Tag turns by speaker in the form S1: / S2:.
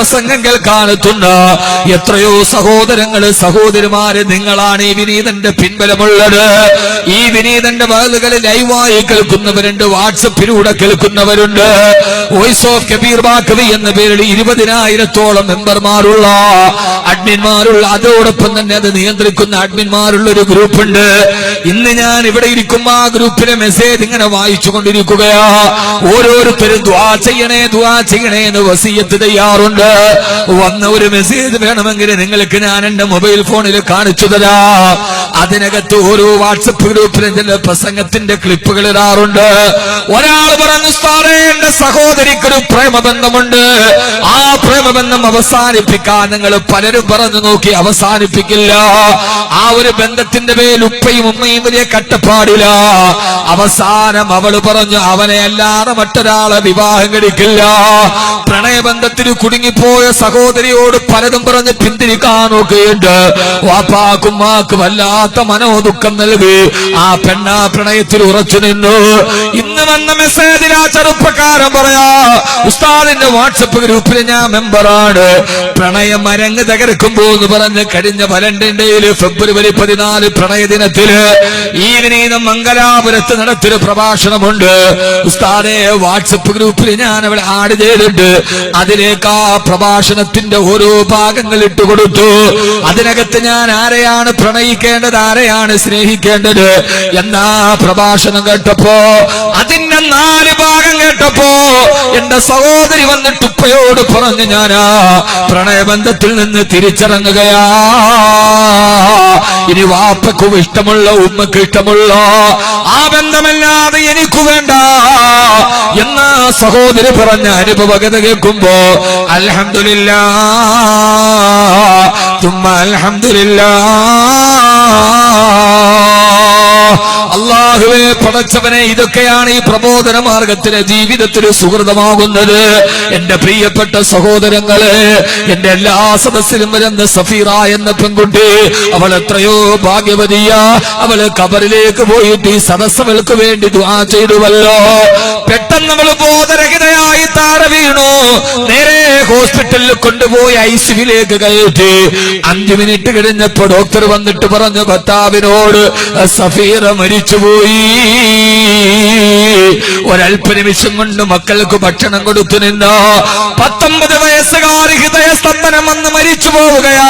S1: പ്രസംഗം കേൾക്കാനെത്തുന്ന എത്രയോ സഹോദരങ്ങള് സഹോദരിമാര് നിങ്ങളാണ് ഈ വിനീതന്റെ പിൻബലമുള്ളത്. ഈ വിനീതന്റെ വാളുകളിൽ ലൈവായി കേൾക്കുന്നവരുണ്ട്, വാട്സപ്പിലൂടെ കേൾക്കുന്നവരുണ്ട്. വോയിസ് ഓഫ് കബീർ ബാക്കവി എന്ന പേരിൽ 20,000-ഓളം മെമ്പർമാരുള്ള അഡ്മിന്മാരുള്ള, അതോടൊപ്പം തന്നെ അത് നിയന്ത്രിക്കുന്ന അഡ്മിന്മാരുള്ള ഒരു ഗ്രൂപ്പുണ്ട്. ഇന്ന് ഞാൻ ഇവിടെ ഇരിക്കുമ്പോ ആ ഗ്രൂപ്പിലെ മെസ്സേജ് ഇങ്ങനെ വായിച്ചു കൊണ്ടിരിക്കുകയാ. ഓരോരുത്തരും ദുആ ചെയ്യണേ എന്ന് വസിയത്ത് തയ്യാറുണ്ട്. വന്ന ഒരു മെസ്സേജ് വേണമെങ്കിൽ നിങ്ങൾക്ക് ഞാൻ എന്റെ മൊബൈൽ ഫോണിൽ കാണിച്ചു തരാം. അതിനകത്ത് ഓരോ വാട്സപ്പ് ഗ്രൂപ്പിലും ചില പ്രസംഗത്തിന്റെ ക്ലിപ്പുകൾ ഇടാറുണ്ട്. ഒരാൾ പറഞ്ഞു, ഉസ്താദേ, എന്റെ സഹോദരിക്കൊരു പ്രേമബന്ധമുണ്ട്, ആ പ്രേമബന്ധം അവസാനിപ്പിക്കാൻ നിങ്ങൾ പലരും പറഞ്ഞു നോക്കി, അവസാനിപ്പിക്കില്ല. ആ ഒരു ബന്ധത്തിന്റെ പേരിൽ ഉപ്പയും ഉമ്മയും വലിയ കട്ടപ്പാടില്ല. അവസാനം അവള് പറഞ്ഞു, അവനെ അല്ലാതെ മറ്റൊരാളെ വിവാഹം കഴിക്കില്ല. പ്രണയബന്ധത്തിൽ കുടുങ്ങിപ്പോയ സഹോദരിയോട് പലതും പറഞ്ഞ് പിന്തിരിക്കാൻ നോക്കുകയുണ്ട്. വാപ്പാക്കുമ്മാക്ക് വല്ലാത്ത മനോദുഃഖം നൽകി. ആ പെണ്ണ പ്രണയത്തിൽ ഉറച്ചു നിന്നു. ഇന്ന് വന്ന മെസ്സേജിൽ ആ ചെറുപ്പക്കാരൻ പറയാ, ഉസ്താദിന്റെ വാട്സപ്പ് ഗ്രൂപ്പിൽ ഞാൻ മെമ്പറാണ്. പ്രണയം അരങ്ങ് തകർക്കുമ്പോ എന്ന് പറഞ്ഞ് കഴിഞ്ഞ വാലന്റൈൻ ഡേയില് ഫെബ്രുവരി 14 പ്രണയ ദിനത്തില് ഈ വിനീതം മംഗലാപുരത്ത് നടത്തിയൊരു പ്രഭാഷണമുണ്ട്. ഉസ്താദെ, വാട്സപ്പ് ഗ്രൂപ്പിൽ ഞാൻ അവിടെ ആഡ് ചെയ്തിട്ട് അതിലേക്ക് ആ പ്രഭാഷണത്തിന്റെ ഓരോ ഭാഗങ്ങൾ ഇട്ടുകൊടുത്തു. അതിനകത്ത് ഞാൻ ആരെയാണ് പ്രണയിക്കേണ്ടത്, ആരെയാണ് സ്നേഹിക്കേണ്ടത് എന്നാ പ്രഭാഷണം കേട്ടപ്പോ, അതിന്റെ 4 ഭാഗം കേട്ടപ്പോ എന്റെ സഹോദരി വന്നിട്ട് ഉപ്പയോട് പറഞ്ഞു, ഞാനാ പ്രണയബന്ധത്തിൽ നിന്ന് തിരിച്ചിറങ്ങുകയാ. ഇനി വാപ്പക്കും ഇഷ്ടമുള്ള ഉമ്മക്ക് ഇഷ്ടമുള്ള ആ ബന്ധമല്ലാതെ എനിക്ക് വേണ്ട എന്ന സഹോദരി പറഞ്ഞ അനുഭവകത കേൾക്കുമ്പോ അൽഹംദുലില്ലാഹ് തുമ്മ അൽഹംദുലില്ലാഹ്. അല്ലാഹുവേ, പടച്ചവനെ, ഇതൊക്കെയാണ് ഈ പ്രബോധന മാർഗത്തിലെ ജീവിതത്തിന് സുഹൃതമാകുന്നത്. എന്റെ പ്രിയപ്പെട്ട സഹോദരങ്ങളെ, എന്റെ എല്ലാ സദസ്സിലും വരുന്ന സഫീറ എന്ന പെൺകുട്ടി, അവൾ എത്രയോ ഭാഗ്യവതിയ. അവള് ഖബറിലേക്ക് പോയിട്ട് ഈ സദസ്സുകൾക്ക് വേണ്ടി ദുആ ചെയ്തുവല്ലോ. പെട്ടെന്ന് അവള് ബോധരഹിതയായി താഴെ വീണു. നേരെ ഹോസ്പിറ്റലിൽ കൊണ്ടുപോയി ഐസിയുവിലേക്ക് കയറ്റി. 5 മിനിറ്റ് കഴിഞ്ഞപ്പോ ഡോക്ടർ വന്നിട്ട് പറഞ്ഞു, ഭർത്താവിനോട് സഫീറ മരിച്ചുപോയി. ഒരല്പനിമിഷം കൊണ്ട് മക്കൾക്ക് ഭക്ഷണം കൊടുത്തു നിന്ന 19 വയസ്സുകാരി ഹൃദയസ്തംഭനം വന്ന് മരിച്ചു പോവുകയാ.